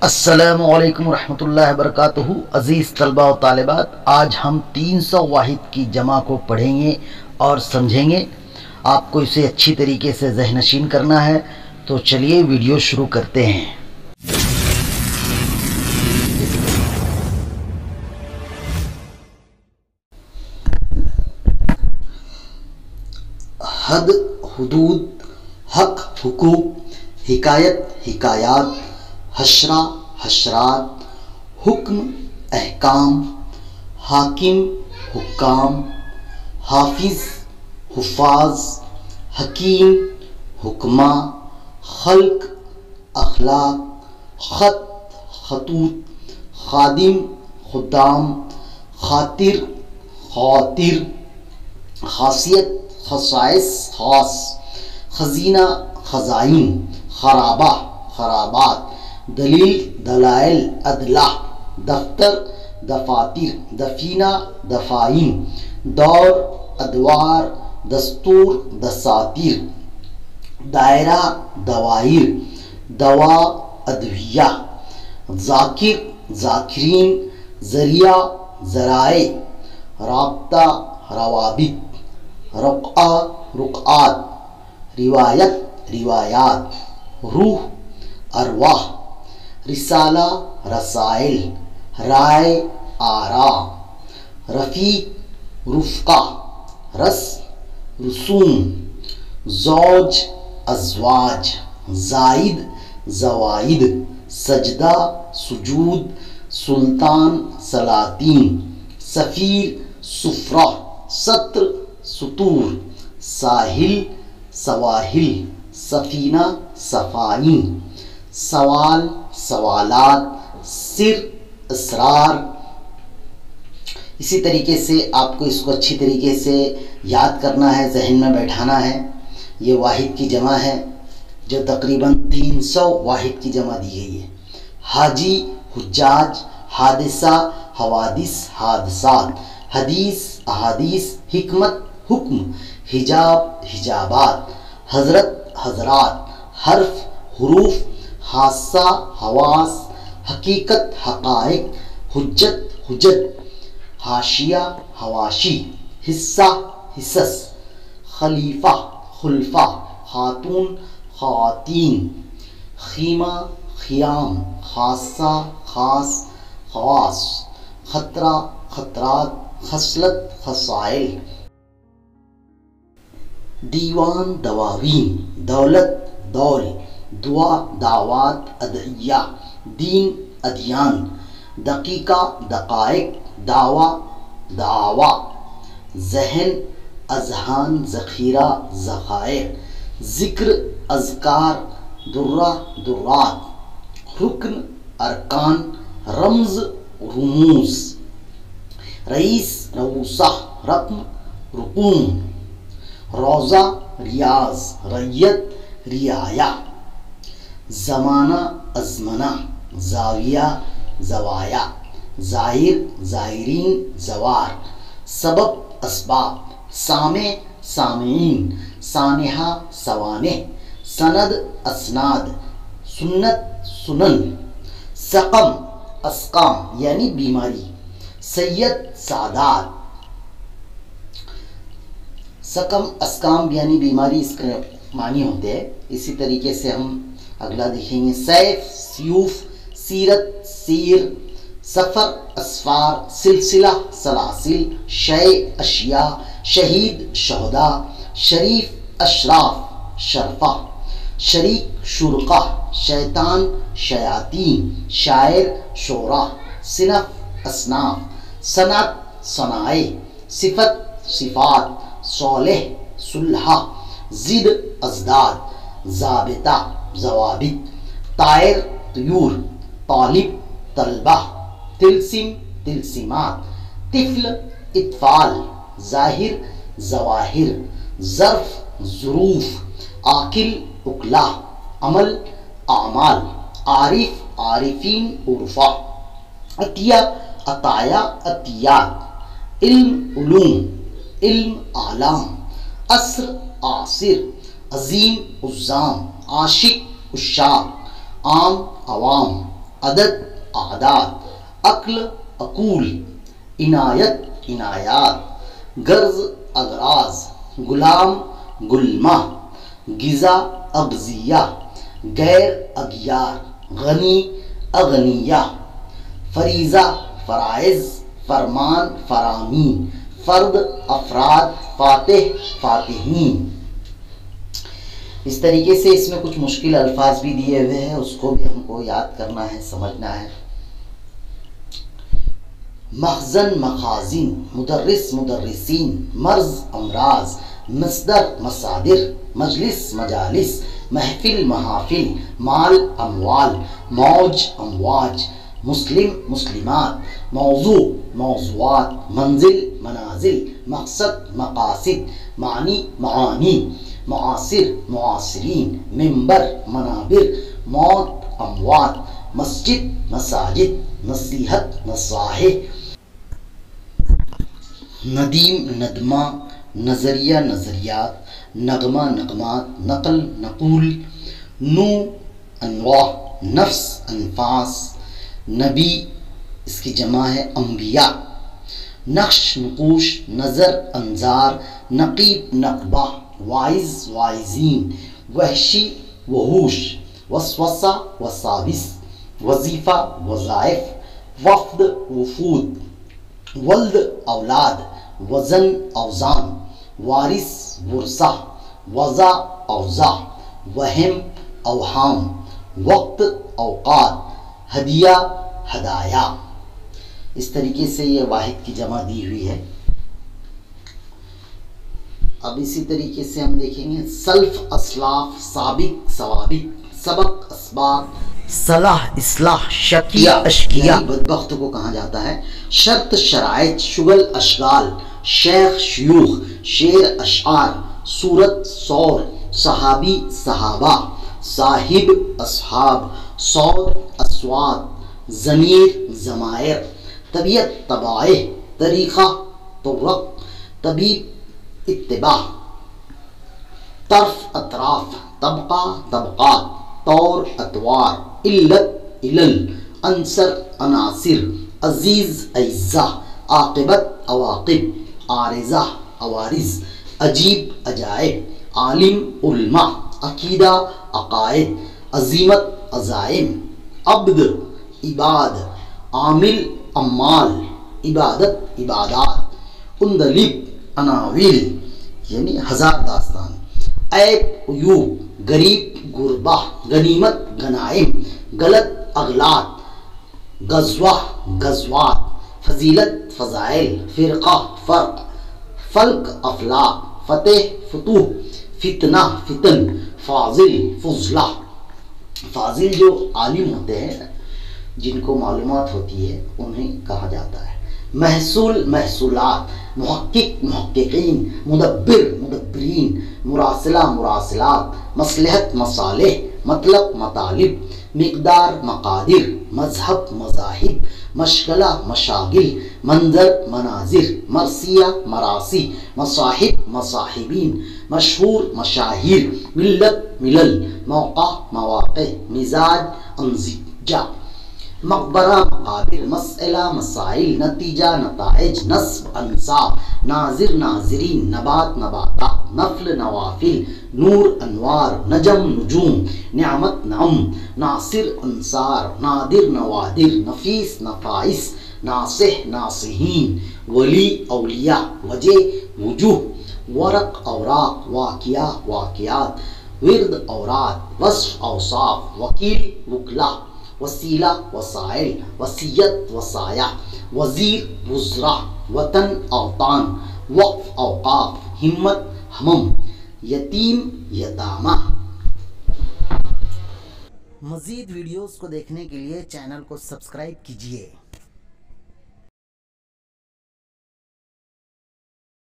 السلام علیکم ورحمۃ اللہ وبرکاتہ۔ عزیز طلباء و طالبات، آج ہم 300 واحد کی جمع کو پڑھیں گے اور سمجھیں گے۔ آپ کو اسے اچھی طریقے سے ذہن نشین کرنا ہے، تو چلیے ویڈیو شروع کرتے ہیں۔ حد، حدود، حق، حقوق، حکایت، حکایات، حشرہ، حشرات، حکم، احکام، حاکم، حکام، حافظ، حفاظ، حکیم، حکمہ، خلق، اخلاق، خط، خطوط، خادم، خدام، خاطر، خواطر، خاصیت، خصائص، خاص، خزینہ، خزائن، خرابہ، خرابات، دلیل، دلائل، ادلہ، دفتر، دفاتر، دفینہ، دفائن، دور، ادوار، دستور، دساتیر، دائرہ، دوائر، دوا، ادویہ، ذاکر، ذاکرین، ذریعہ، ذرائع، رابطہ، روابط، رقعہ، رقعات، روایت، روایات، روح، ارواح، رسالہ، رسائل، رائے، آراء، رفیق، رفقہ، رسم، رسوم، زوج، ازواج، زائد، زوائد، سجدہ، سجود، سلطان، سلاطین، سفیر، سفرہ، سطر، سطور، ساحل، سواحل، سفینہ، سفائن، سوال، سوالات، سر، اسرار۔ اسی طریقے سے آپ کو اس کو اچھی طریقے سے یاد کرنا ہے، ذہن میں بیٹھانا ہے۔ یہ واحد کی جمع ہے جو تقریباً 300 واحد کی جمع دی گئی ہے۔ حاجی، حجاج، حادثہ، حوادث، حادثات، حدیث، احادیث، حکمت، حکم، حجاب، حجابات، حضرت، حضرات، حرف، حروف، حادثہ، حواس، حقیقت، حقائق، حجت، حجت، حاشیہ، حواشی، حصہ، حصص، خلیفہ، خلفہ، خاتون، خواتین، خیمہ، خیام، خاصہ، خاص، خواص، خطرہ، خطرات، خصلت، خصائل، دیوان، دواوین، دولت، دول، دعا، دعوات، ادعیہ، دین، ادیان، دقیقہ، دقائق، دعوی، دعاوی، ذہن، اذہان، ذخیرہ، ذخائر، ذکر، اذکار، درہ، درات، رکن، ارکان، رمز، رموز، رئیس، رؤوسہ، رقم، رقوم، روضہ، ریاض، ریت، رعایا، زمانہ، ازمنہ، زاویہ، زوایا، زائر، زائرین، زوار، سبب، اسباب، سامع، سامعین، سانحہ، سوانح، سند، اسناد، سنت، سنن، سقم، اسقام یعنی بیماری، سید، سادات، سقم، اسقام یعنی بیماری، اس کے معنی ہوتے ہیں۔ اسی طریقے سے ہم اگلا دیکھیں گے۔ سیف، سیوف، سیرت، سیر، سفر، اسفار، سلسلہ، سلاسل، شیء، اشیاء، شہید، شہداء، شریف، اشراف، شرفہ، شریک، شرکا، شیطان، شیاطین، شاعر، شعراء، صنف، اصناف، صنعت، صنائع، صفت، صفات، صالح، صلحہ، ضد، اضداد، ضابطہ، ضوابط، طائر، طیور، طالب، طلبہ، طلسم، طلسمات، طفل، اطفال، ظاہر، ظواہر، ظرف، ظروف، عاقل، عقلاء، عمل، اعمال، عارف، عارفین، عرفاء، عطیہ، عطایا، عطیات، علم، علوم، علم، اعلام، عصر، عاصر، عظیم، عظام، عاشق، عشاق، عام، عوام، عدد اعداد، عقل عقول، عنایت عنایات، غرض اغراض، غلام غلمہ، غذا اغذیہ، غیر اغیار، غنی اغنیہ، فریضہ فرائض، فرمان فرامین، فرد افراد، فاتح فاتحین۔ اس طریقے سے اس میں کچھ مشکل الفاظ بھی دیے ہوئے ہیں، اس کو بھی ہم کو یاد کرنا ہے، سمجھنا ہے۔ مخزن مخازن، مدرس مدرسین، مرض امراض، مصدر مصادر، مجلس مجالس، محفل محافل، مال اموال، موج امواج، مسلم مسلمات، موضوع موضوعات، منزل منازل، مقصد مقاصد، معنی معانی، معاصر معاصرین، منبر منابر، موت اموات، مسجد مساجد، نصیحت نصائح، ندیم ندمہ، نظریہ نظریات، نغمہ نغمات، نقل نقول، نو انواع، نفس انفاس، نبی اس کی جمع ہے انبیاء، نقش نقوش، نظر انظار، نقیب نقبہ، واعظ واعظین، وحشی وحوش، وسوسہ وساوس، وظیفہ وظائف، وفد وفود، ولد اولاد، وزن اوزان، وارث ورثہ، وضع اوضاع، وہم اوہام، وقت اوقات، ہدیہ ہدایا۔ اس طریقے سے یہ واحد کی جمع دی ہوئی ہے۔ اب اسی طریقے سے ہم دیکھیں گے سلف اسلاف، سابق سوابق، سبق اسباق، صلاح اصلاح، شقیہ اشقیہ، بدبخت کو کہا جاتا ہے، شرط شرائط، شغل اشغال، شیخ شیوخ، شعر اشعار، صورت سور، صحابی صحابہ، صاحب اصحاب، صوت اصوات، ضمیر ضمائر، طبیعت طبائع، طریقہ طرق، طبیب اتباع، طرف اطراف، طبقہ طبقات، طور اطوار، علت علل، عنصر عناصر، عزیز اعزہ، عاقبت عواقب، عارضہ عوارض، عجیب عجائب، عالم علماء، عقیدہ عقائد، عزیمت عزائم، عبد عباد، عامل عمال، عبادت عبادات، اندلب عناویل یعنی ہزار داستان، عیب عیوب، غریب غربہ، غنیمت غنائم، غلط اغلاط، غزوہ غزوات، فضیلت فضائل، فرقہ فرق، فلک افلاق، فتح فتوح، فتنہ فتن، فاضل فضلہ۔ فاضل جو عالم ہوتے ہیں جن کو معلومات ہوتی ہے انہیں کہا جاتا ہے۔ محصول محصولات، محقق محققین، مدبر مدبرین، مراسلہ مراسلات، مصلحت مصالح، مطلب مطالب، مقدار مقادر، مذہب مذاہب، مشغلہ مشاغل، منظر مناظر، مرثیہ مراثی، مصاحب مصاحبین، مشہور مشاہیر، ملت ملل، موقع مواقع، مزاج انزجہ، مقبرہ مقابر، مسئلہ مسائل، نتیجہ نتائج، نسب انساب، ناظر ناظرین، نبات نباتات، نفل نوافل، نور انوار، نجم نجوم، نعمت نعم، ناصر انصار، نادر نوادر، نفیس نفائس، ناصح ناصحین، ولی اولیاء، وجہ وجوہ، ورق اوراق، واقعہ واقعات، ورد اوراد، وصف اوصاف، وکیل وکلا، وسیلہ وسائل، وصیت وصایہ، وزیر وزراء، وطن اوطان، وقف اوقاف، ہمت ہمم، یتیم یتامہ۔ مزید ویڈیوز کو دیکھنے کے لیے چینل کو سبسکرائب کیجیے۔